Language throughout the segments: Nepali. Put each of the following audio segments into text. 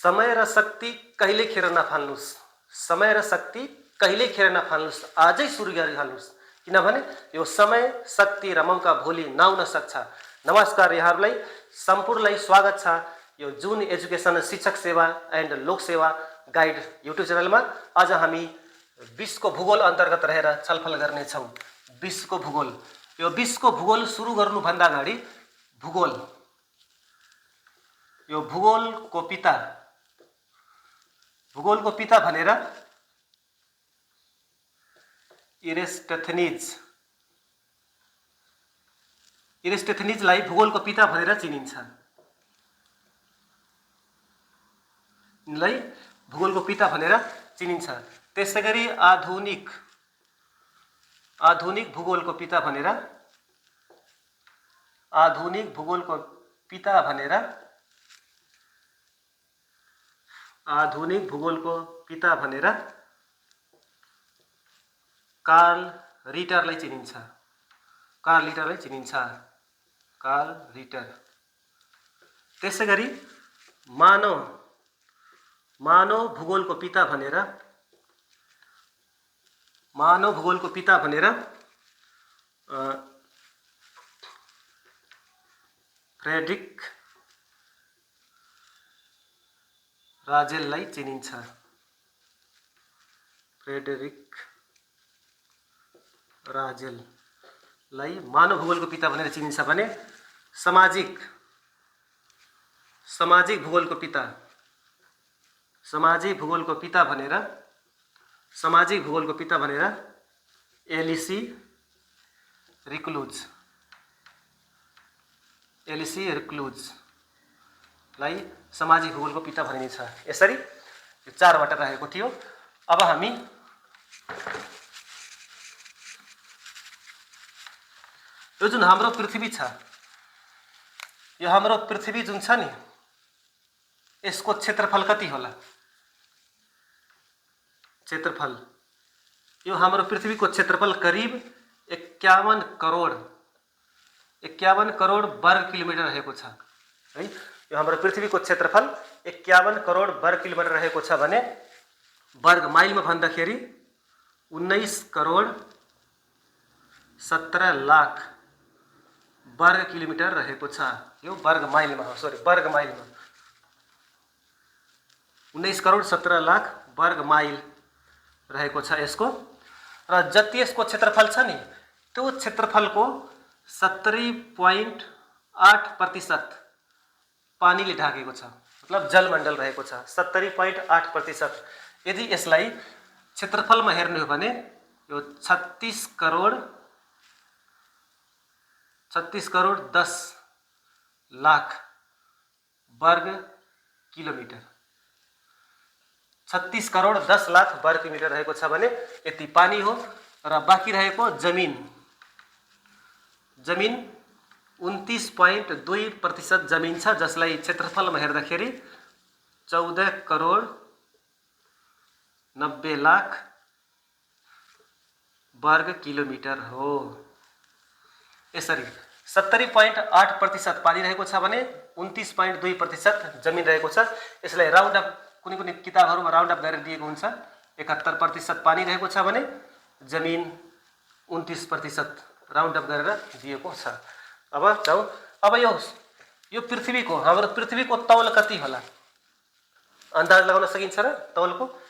समय र शक्ति कहिले खेर नफाल्नुस्, समय र शक्ति कहिले खेर नफाल्नुस्, आजै सुरु गरिहाल्नुस्, किनभने यो समय शक्ति र मौका भोलि नआउन सक्छ। नमस्कार, यहाँहरूलाई सम्पूर्णलाई स्वागत छ यो जुन एजुकेसन शिक्षक सेवा एन्ड लोक सेवा गाइड युट्युब च्यानलमा। आज हामी विश्वको भूगोल अन्तर्गत रहेर छलफल गर्नेछौँ। विश्वको भूगोल, यो विश्वको भूगोल सुरु गर्नुभन्दा अगाडि भूगोल, यो भूगोलको पिता भनेर इरेस्टोथेनिजलाई भूगोलको पिता भनेर चिनिन्छ। यिनलाई भूगोलको पिता भनेर चिनिन्छ। त्यसैगरी आधुनिक भूगोलको पिता भनेर कार्ल रिटरलाई चिनिन्छ। Carl Ritter. त्यसैगरी मानव भूगोलको पिता भनेर फ्रेडरिक राजेललाई चिनिन्छ। मानव भूगोलको पिता भनेर चिनिन्छ भने सामाजिक भूगोलको पिता भनेर एलिसी रिक्लुजलाई सामाजिक भूगोलको पिता भनिन्छ। यसरी यो चारवटा रहेको थियो। अब हामी यो जुन हाम्रो पृथ्वी छ, यो हाम्रो पृथ्वी जुन छ नि, यसको क्षेत्रफल कति होला? यो हाम्रो पृथ्वीको क्षेत्रफल करिब 51 करोड वर्ग किलोमिटर रहेको छ है। यो हाम्रो पृथ्वीको क्षेत्रफल 51 करोड वर्ग किलोमिटर रहेको छ भने वर्ग माइलमा भन्दाखेरि 19 करोड 17 लाख वर्ग किलोमिटर रहेको छ। यो वर्ग माइलमा 19 करोड 17 लाख वर्ग माइल रहेको छ यसको। र जति यसको क्षेत्रफल छ नि, त्यो क्षेत्रफलको 70.8% पानीले ढाकेको छ, मतलब जलमण्डल रहेको छ 70.8%। यदि यसलाई क्षेत्रफलमा हेर्ने हो भने यो 36 करोड 10 लाख वर्ग किलोमिटर, 36 करोड 10 लाख वर्ग किलोमिटर रहेको छ भने यति पानी हो। र बाँकी रहेको जमिन 29.2% जमिन छ, जसलाई क्षेत्रफलमा हेर्दाखेरि 14 करोड 90 लाख वर्ग किलोमिटर हो। यसरी 70.8% पानी रहेको छ भने 29.2% जमिन रहेको छ। यसलाई राउन्ड अप कुनै किताबहरूमा राउन्ड अप गरेर दिएको हुन्छ। 71% पानी रहेको छ भने जमिन 29% राउन्ड अप गरेर दिएको छ। अब जाउँ, अब यो हाम्रो पृथ्वीको तौल कति होला? अन्दाज लगाउन सकिन्छ र? तौलको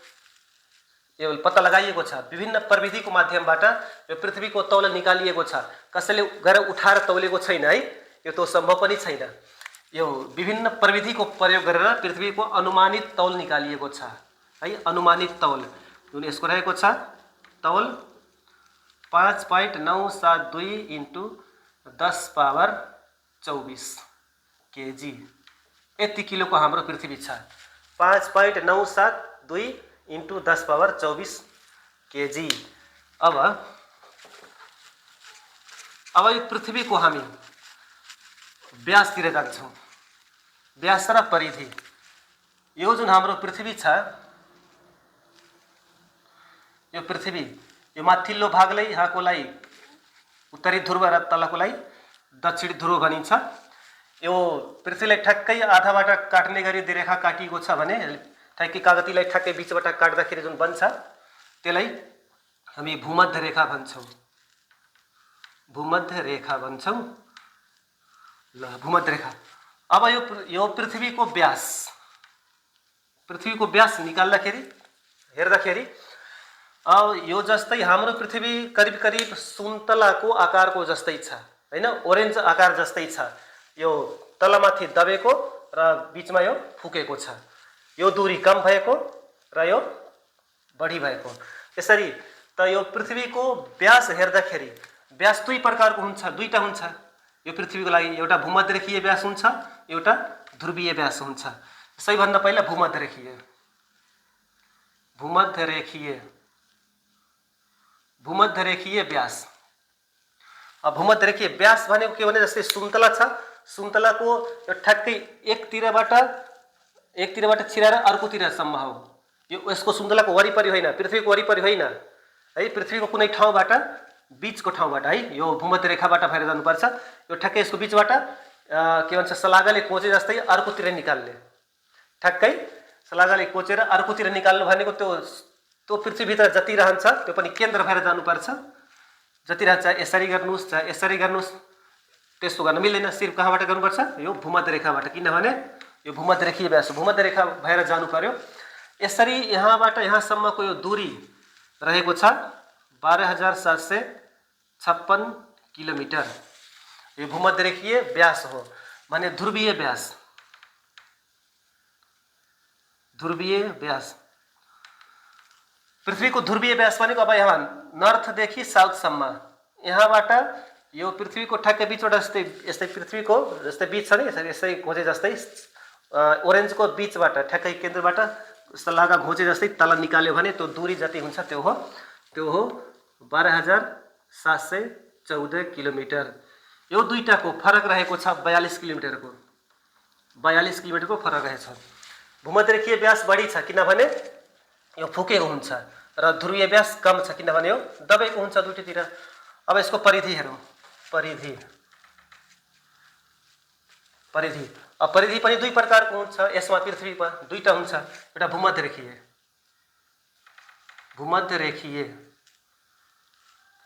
यो पत्ता लगाइएको छ। विभिन्न प्रविधिको माध्यमबाट यो पृथ्वीको तौल निकालिएको छ। कसैले गएर उठाएर तौलेको छैन है, यो त सम्भव पनि छैन। यो विभिन्न प्रविधिको प्रयोग गरेर पृथ्वीको अनुमानित तौल निकालिएको छ है। अनुमानित तौल जुन यसको रहेको छ, तौल 5.972 × 10⁻24 केजी। यति किलोको हाम्रो पृथ्वी छ। 5.972 × 10⁻24 केजी। अब यो पृथ्वीको हामी व्यासतिर जान्छौँ। व्यास र परिधि। यो जुन हाम्रो पृथ्वी छ, यो पृथ्वी यो माथिल्लो भागलाई यहाँकोलाई उत्तरी ध्रुव र तलकोलाई दक्षिणी ध्रुव भनिन्छ। यो पृथ्वीलाई ठ्याक्कै आधाबाट काट्ने गरी दुई रेखा काटिएको छ भने ठ्याक्कै कागतीलाई ठ्याक्कै बीचबाट काट्दाखेरि जुन बन्छ त्यसलाई हामी भूमध्य रेखा भन्छौँ। भूमध्य रेखा भन्छौँ। ल भूमध्य रेखा। अब यो पृथ्वीको व्यास निकाल्दाखेरि हेर्दाखेरि अब यो जस्तै हाम्रो पृथ्वी करिब करिब सुन्तलाको आकारको जस्तै छ हैन, ओरेन्ज आकार जस्तै छ। यो तलमाथि दबेको र बीचमा यो फुकेको छ। यो दूरी कम भएको र यो बढी भएको। यसरी त यो पृथ्वीको व्यास हेर्दाखेरि व्यास दुई प्रकारको हुन्छ, दुईटा हुन्छ यो पृथ्वीको लागि। एउटा भूमध्यरेखीय व्यास हुन्छ, एउटा ध्रुवीय व्यास हुन्छ। सबैभन्दा पहिला भूमध्यरेखीय व्यास। अब भूमध्यरेखीय व्यास भनेको के भने जस्तै सुन्तला छ, सुन्तलाको यो ठ्याक्कै एकतिरबाट छिराएर अर्कोतिरसम्म हो। यो यसको सुन्तलाको वरिपरि होइन, पृथ्वीको वरिपरि होइन है, पृथ्वीको कुनै ठाउँबाट बीचको ठाउँबाट है, यो भूमध्य रेखाबाट भएर जानुपर्छ। यो ठ्याक्कै यसको बीचबाट के भन्छ सलागाले कोचे जस्तै अर्कोतिर निकाल्ने। ठ्याक्कै सलागाले कोचेर अर्कोतिर निकाल्नु भनेको त्यो पृथ्वीभित्र जति रहन्छ त्यो पनि केन्द्र भएर जानुपर्छ। जति रहन्छ यसरी गर्नुहोस् चाहे यसरी गर्नुहोस्, त्यस्तो गर्न मिल्दैन। सिर्फ कहाँबाट गर्नुपर्छ? यो भूमध्य रेखाबाट, किनभने यो भूमध्यरेखीय व्यास भूमध्य रेखा भएर जानु पर्यो। यसरी यहाँबाट यहाँसम्मको यो दूरी रहेको छ 12,756 किलोमिटर। यो भूमध्यरेखीय व्यास हो भने ध्रुवीय व्यास पृथ्वीको ध्रुवीय व्यास भनेको अब यहाँ नर्थदेखि साउथसम्म, यहाँबाट यो पृथ्वीको ठ्याक्कै बीचबाट यस्तै पृथ्वीको जस्तै बीच छ नि, यसरी घोचे जस्तै ओरेन्जको बीचबाट ठ्याक्कै केन्द्रबाट सल्लाहका घोचे जस्तै तल निकाल्यो भने त्यो दूरी जति हुन्छ त्यो हो 12,714 किलोमिटर। यो दुईटाको फरक रहेको छ 42 किलोमिटरको। 42 किलोमिटरको फरक रहेछ। भूमध्यरेखीय व्यास बढी छ किनभने यो फुकेको हुन्छ र ध्रुवीय व्यास कम छ किनभने यो दबेको हुन्छ दुईतिर। अब यसको परिधि हेरौँ। परिधि पनि दुई प्रकारको हुन्छ। यसमा पृथ्वीमा दुईटा हुन्छ, एउटा भूमध्यरेखीय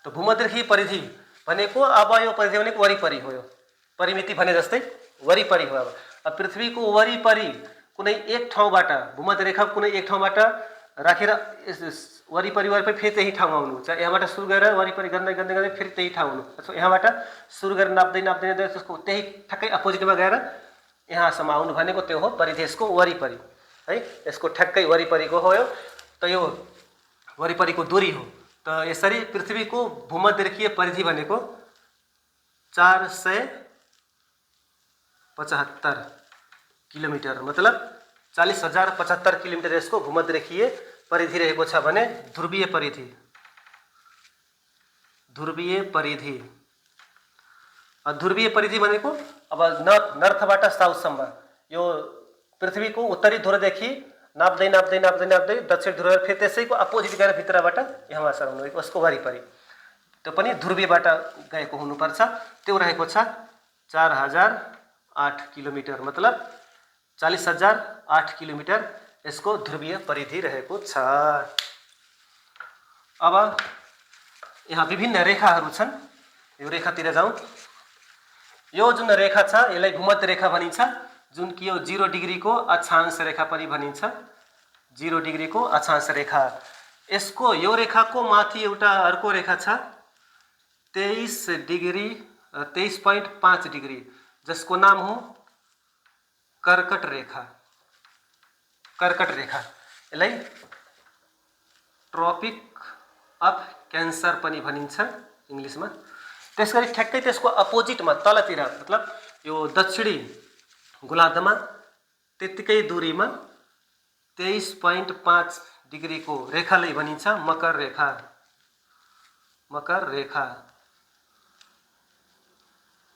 त भूमध्यरेखीय परिधि भनेको अब यो परिधि भनेको वरिपरि हो। यो परिमिति भने जस्तै वरिपरि हो। अब पृथ्वीको वरिपरि कुनै एक ठाउँबाट भूमध्य रेखा कुनै एक ठाउँबाट राखेर वरिपरि फेरि त्यही ठाउँ आउनु। चाहे यहाँबाट सुरु गरेर वरिपरि गर्दै फेरि त्यही ठाउँ आउनु, अथवा यहाँबाट सुरु गरेर नाप्दै त्यसको त्यही ठ्याक्कै अपोजिटमा गएर यहाँसम्म आउनु भनेको त्यो हो परिधि। यसको वरिपरि है, यसको ठ्याक्कै वरिपरिको हो यो। त यो वरिपरिको दूरी हो। त यसरी पृथ्वीको भूमध्यरेखीय परिधि भनेको 475 किलोमिटर, मतलब 40,075 किलोमिटर यसको भूमध्यरेखीय परिधि रहेको छ भने ध्रुवीय परिधि भनेको अब नर्थबाट साउथसम्म यो पृथ्वीको उत्तरी ध्रुवदेखि नाप्दै दक्षिण ध्रुव फेरि त्यसैको अपोजिट गएर भित्रबाट यहाँ सराउनु उसको वरिपरि, त्यो पनि ध्रुवीयबाट गएको हुनुपर्छ। त्यो रहेको छ 4,008 किलोमिटर, मतलब 40,008 किलोमिटर यसको ध्रुवीय परिधि रहेको छ। अब यहाँ विभिन्न रेखाहरू छन्। यो रेखातिर जाउँ। यो जुन रेखा छ यसलाई भूमध्य रेखा भनिन्छ, जुन कि यो 0 डिग्रीको अक्षांश रेखा पनि भनिन्छ। 0 डिग्रीको अक्षांश रेखा। यसको यो रेखाको माथि एउटा अर्को रेखा छ 23.5 डिग्री, जसको नाम हो कर्कट रेखा। यसलाई ट्रपिक अफ क्यान्सर पनि भनिन्छ इङ्ग्लिसमा। त्यसगरी ठ्याक्कै त्यसको अपोजिटमा तलतिर, मतलब यो दक्षिणी गोलार्धमा त्यत्तिकै दूरीमा 23.5 डिग्रीको रेखालाई भनिन्छ मकर रेखा।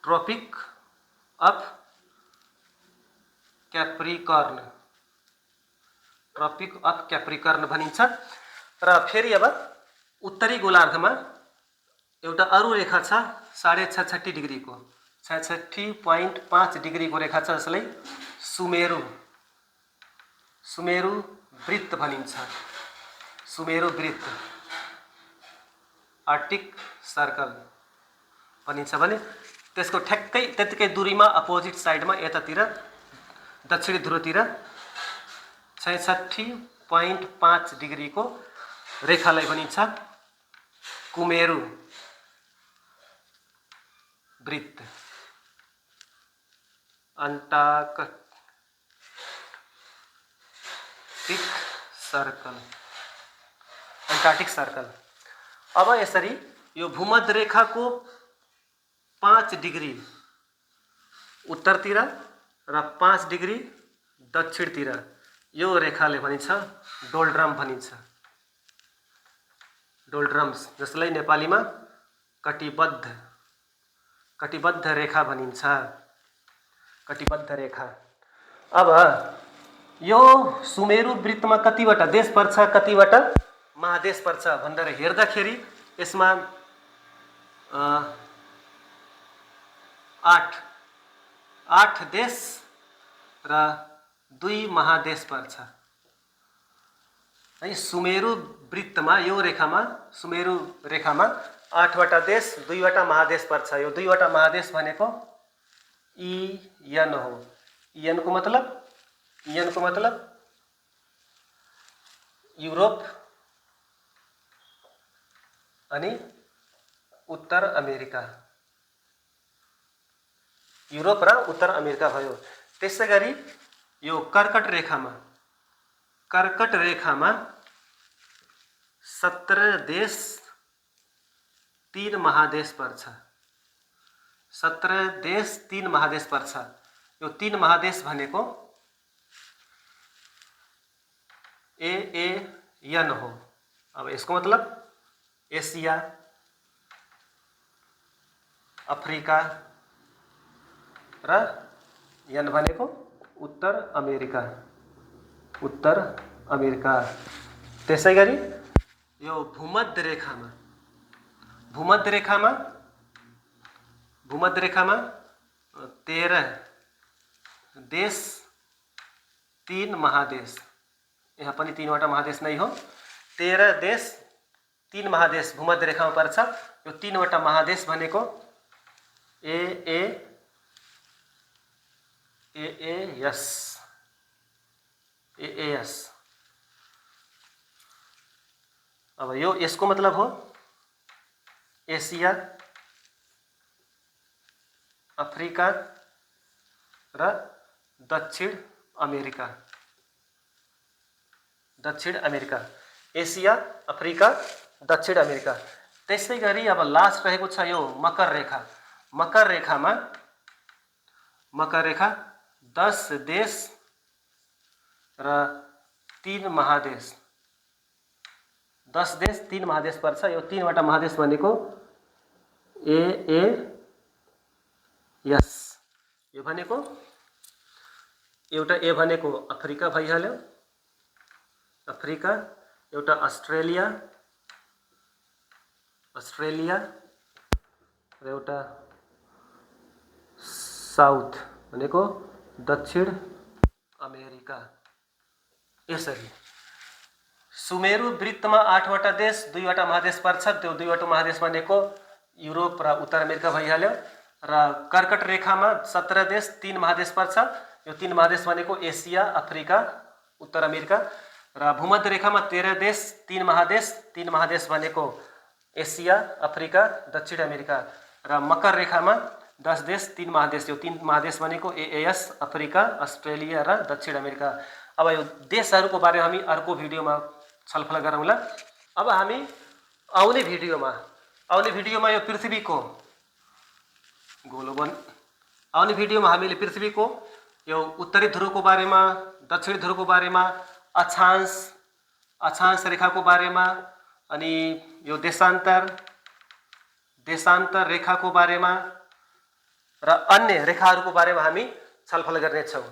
ट्रपिक अफ क्याप्रिकर्न भनिन्छ। र फेरि अब उत्तरी गोलार्धमा एउटा अरू रेखा छ 66.5 डिग्रीको, 66.5 डिग्रीको रेखा छ, जसलाई सुमेरु सुमेरु वृत्त भनिन्छ। सुमेरु वृत्त आर्कटिक सर्कल भनिन्छ भने त्यसको ठ्याक्कै त्यतिकै दूरीमा अपोजिट साइडमा यतातिर दक्षिणी ध्रुवतिर 66.5 डिग्रीको रेखालाई भनिन्छ कुमेरु वृत्त। Antarctic circle. अब यसरी यो भूमध्य रेखाको 5 डिग्री उत्तरतिर र 5 डिग्री दक्षिणतिर यो रेखाले भनिन्छ डोल्ड्रम भनिन्छ। डोल्ड्रम्स, जसलाई नेपालीमा कटिबद्ध रेखा भनिन्छ। कटिबद्ध रेखा। अब यो सुमेरु वृत्तमा कतिवटा देश पर्छ, कतिवटा महादेश पर्छ भनेर हेर्दाखेरि यसमा 8 देश र 2 महादेश पर्छ है। सुमेरु वृत्तमा यो रेखामा सुमेरु रेखामा 8 वटा देश 2 वटा महादेश पर्छ। यो 2 वटा महादेश भनेको EN हो। EN को मतलब युरोप अनि उत्तर अमेरिका। युरोप र उत्तर अमेरिका भयो। त्यसैगरी यो कर्कट रेखामा 17 देश 3 महादेश पर्छ। 17 देश 3 महादेश पर्छ। यो 3 महादेश भनेको AAN हो। अब यसको मतलब एसिया, अफ्रिका र एन भनेको उत्तर अमेरिका। त्यसैगरी यो भूमध्य रेखामा 13 देश 3 महादेश। यहाँ पनि 3 वटा महादेश नै हो। 13 देश 3 महादेश भूमध्य रेखामा पर्छ। यो 3 वटा महादेश भनेको AAS। अब यो यसको मतलब हो एसिया, अफ्रिका र दक्षिण अमेरिका। एसिया, अफ्रिका, दक्षिण अमेरिका। त्यसैगरी अब लास्ट रहेको छ यो मकर रेखा। मकर रेखा 10 देश र 3 महादेश। 10 देश 3 महादेश पर्छ। यो 3 वटा महादेश भनेको AAS। यो भनेको एउटा ए भनेको अफ्रिका भइहाल्यो, अफ्रिका, एउटा अस्ट्रेलिया र एउटा साउथ भनेको दक्षिण अमेरिका। यसरी सुमेरु वृत्तमा 8 वटा देश 2 वटा महादेश पर्छ। त्यो 2 वटा महादेश भनेको युरोप र उत्तर अमेरिका भइहाल्यो। र कर्कट रेखामा 17 देश 3 महादेश पर्छ। यो 3 महादेश भनेको एसिया, अफ्रिका, उत्तर अमेरिका। र भूमध्य रेखामा 13 देश 3 महादेश भनेको एसिया, अफ्रिका, दक्षिण अमेरिका। र मकर रेखामा 10 देश 3 महादेश। यो 3 महादेश भनेको AAS, अफ्रिका, अस्ट्रेलिया र दक्षिण अमेरिका। अब यो देशहरूको बारेमा हामी अर्को भिडियोमा छलफल गरौँला। अब हामी आउने भिडियोमा यो पृथ्वीको आउने भिडियोमा हामीले पृथ्वीको यो उत्तरी ध्रुवको बारेमा, दक्षिणी ध्रुवको बारेमा, अक्षांश रेखाको बारेमा अनि यो देशान्तर रेखाको बारेमा र अन्य रेखाहरूको बारेमा हामी छलफल गर्नेछौँ।